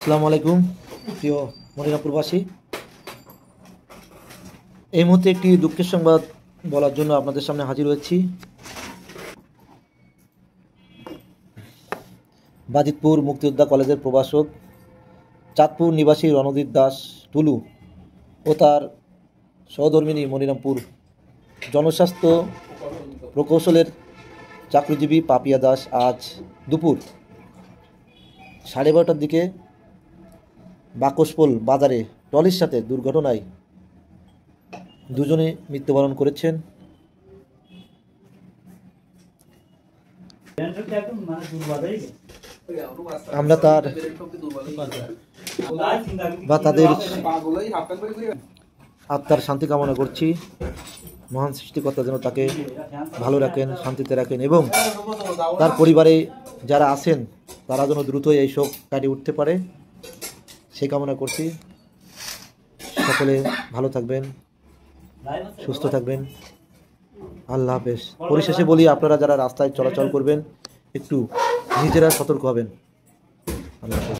আসসালামু আলাইকুম প্রিয় মদিনাপুরবাসী। এই মুহূর্তে একটি দুঃখের সংবাদ বলার জন্য আপনাদের সামনে হাজির হয়েছি। বাজিতপুর মুক্তিযোদ্ধা কলেজের প্রভাষক চাঁদপুর নিবাসী রণদীপ দাস টুলু ও তার সহধর্মিণী মনিরামপুর জনস্বাস্থ্য প্রকৌশলের চাকরিজীবী পাপিয়া দাস আজ দুপুর 12:30টার দিকে বাকশপোল বাজারে ট্রলির সাথে দুর্ঘটনায় দুজনে মৃত্যুবরণ করেছেন। আমরা তাদের আত্মার শান্তি কামনা করছি। মহান সৃষ্টিকর্তা যেন তাকে ভালো রাখেন, শান্তিতে রাখেন এবং তার পরিবারে যারা আছেন তারা যেন দ্রুতই এই শোক কাটিয়ে উঠতে পারে সেই কামনা করছি। সকলে ভালো থাকবেন, সুস্থ থাকবেন। আল্লাহ হাফেজ। পরিশেষে বলি, আপনারা যারা রাস্তায় চলাচল করবেন একটু নিজেরা সতর্ক হবেন। আল্লাহ হাফেজ।